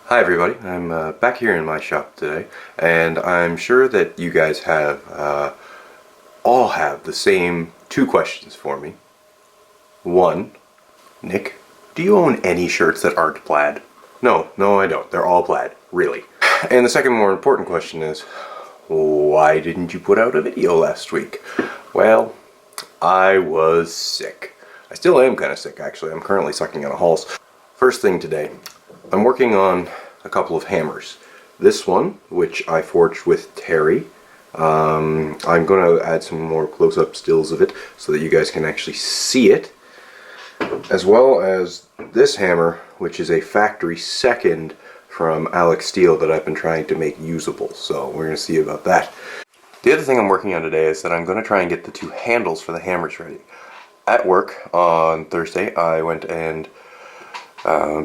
Hi everybody, I'm back here in my shop today, and I'm sure that you guys have all have the same two questions for me. One, Nick, do you own any shirts that aren't plaid? No, I don't. They're all plaid, really. And the second more important question is, why didn't you put out a video last week? Well, I was sick. I still am kind of sick, actually. I'm currently sucking on a Halls. First thing today, I'm working on a couple of hammers. This one, which I forged with Terry, I'm going to add some more close-up stills of it so that you guys can actually see it, as well as this hammer, which is a factory second from Alex Steel that I've been trying to make usable, so we're going to see about that. The other thing I'm working on today is that I'm going to try and get the two handles for the hammers ready. At work on Thursday, I went and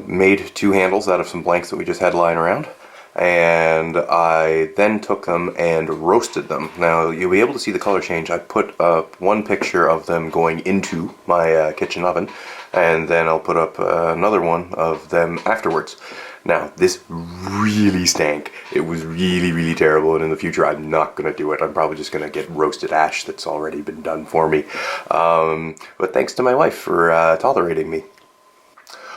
made two handles out of some blanks that we just had lying around, and I then took them and roasted them. Now you'll be able to see the color change. I put up one picture of them going into my kitchen oven, and then I'll put up another one of them afterwards. Now this really stank. It was really terrible, and in the future I'm not going to do it. I'm probably just going to get roasted ash that's already been done for me. But thanks to my wife for tolerating me.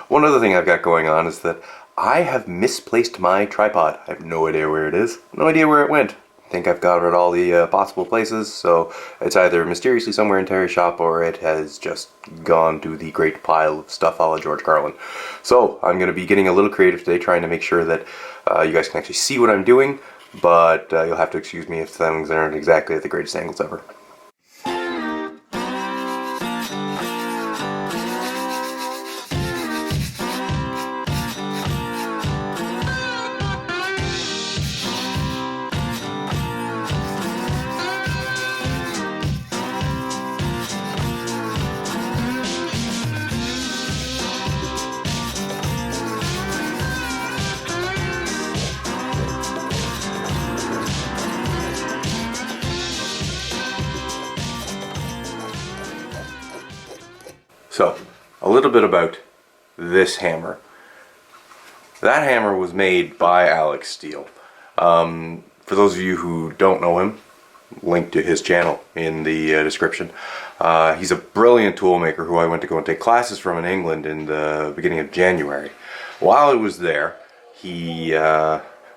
One other thing I've got going on is that I have misplaced my tripod. I have no idea where it is, no idea where it went. I think I've got it at all the possible places, so it's either mysteriously somewhere in Terry's shop or it has just gone to the great pile of stuff a la George Carlin. So I'm going to be getting a little creative today, trying to make sure that you guys can actually see what I'm doing, but you'll have to excuse me if things aren't exactly at the greatest angles ever. So, a little bit about this hammer. That hammer was made by Alex Steel. For those of you who don't know him, link to his channel in the description. He's a brilliant tool maker who I went to go and take classes from in England in the beginning of January. While I was there, he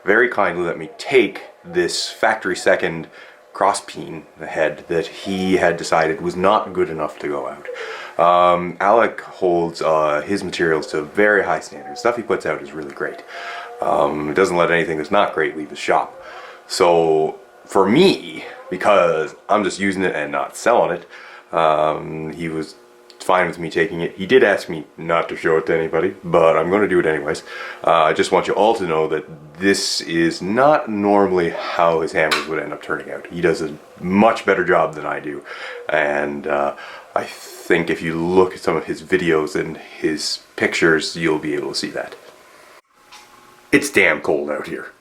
very kindly let me take this factory second crosspeen head that he had decided was not good enough to go out. Alec holds his materials to very high standards. Stuff he puts out is really great. He doesn't let anything that's not great leave his shop. So for me, because I'm just using it and not selling it, he was fine with me taking it. He did ask me not to show it to anybody, but I'm going to do it anyways. I just want you all to know that this is not normally how his hammers would end up turning out. He does a much better job than I do, and I think if you look at some of his videos and his pictures, you'll be able to see that. It's damn cold out here.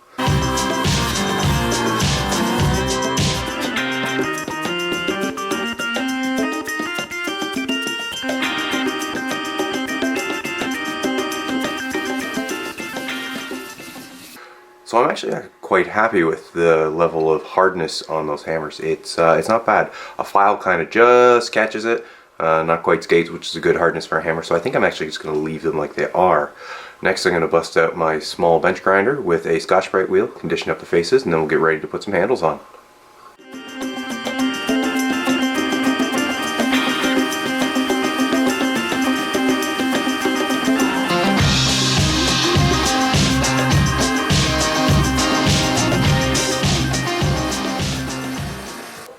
So I'm actually quite happy with the level of hardness on those hammers. It's not bad. A file kind of just catches it, not quite skates, which is a good hardness for a hammer. So I think I'm actually just going to leave them like they are. Next I'm going to bust out my small bench grinder with a Scotch-Brite wheel, condition up the faces, and then we'll get ready to put some handles on.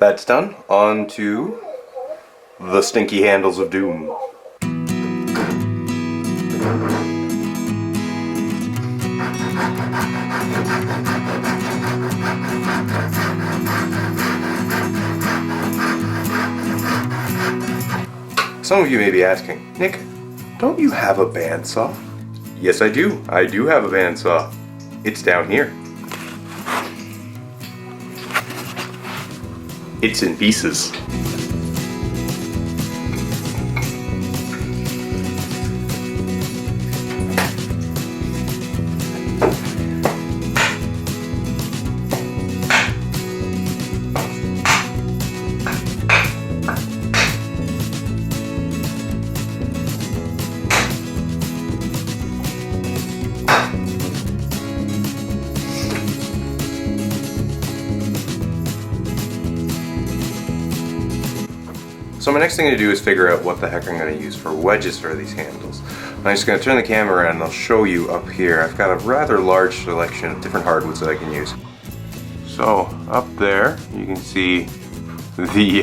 That's done. On to the stinky handles of doom. Some of you may be asking, Nick, don't you have a bandsaw? Yes, I do. I do have a bandsaw. It's down here. It's in pieces. So my next thing to do is figure out what the heck I'm going to use for wedges for these handles. I'm just going to turn the camera around and I'll show you up here. I've got a rather large selection of different hardwoods that I can use. So up there you can see the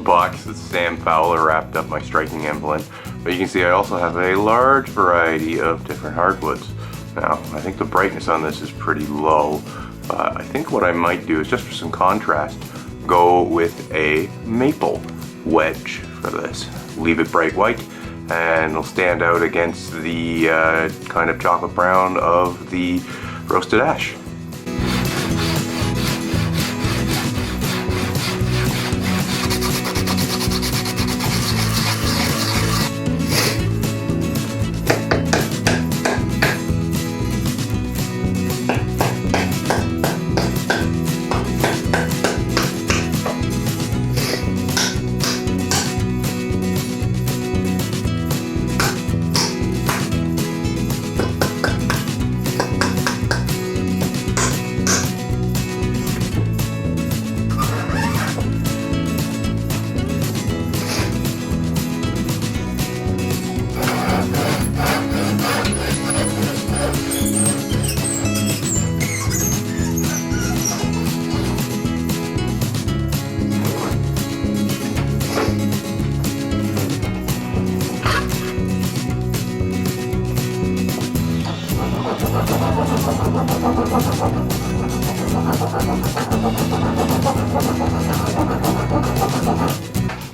box that Sam Fowler wrapped up my striking emblem. But you can see I also have a large variety of different hardwoods. Now, I think the brightness on this is pretty low, but I think what I might do is, just for some contrast, go with a maple wedge for this. Leave it bright white, and it'll stand out against the kind of chocolate brown of the roasted ash.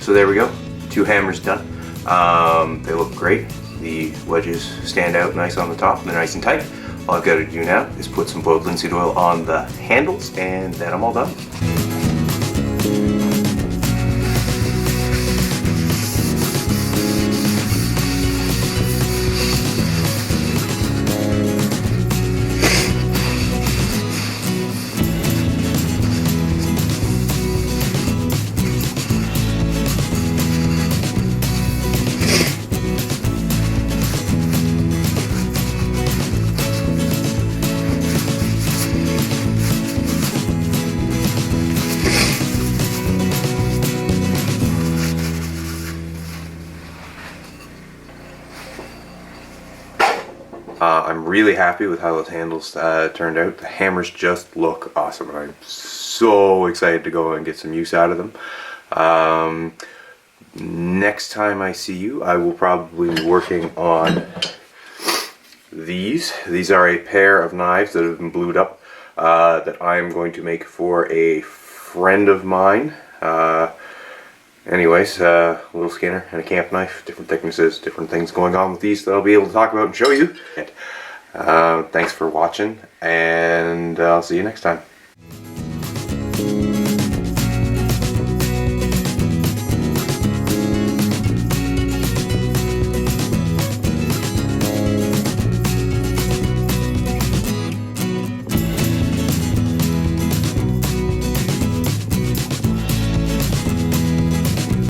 So there we go, 2 hammers done. They look great. The wedges stand out nice on the top, they're nice and tight. All I've got to do now is put some boiled linseed oil on the handles, and then I'm all done. I'm really happy with how those handles turned out. The hammers just look awesome, and I'm so excited to go and get some use out of them. Next time I see you, I will probably be working on these. These are a pair of knives that have been blued up that I'm going to make for a friend of mine. Anyways, a little skinner and a camp knife, different thicknesses, different things going on with these that I'll be able to talk about and show you. Thanks for watching, and I'll see you next time.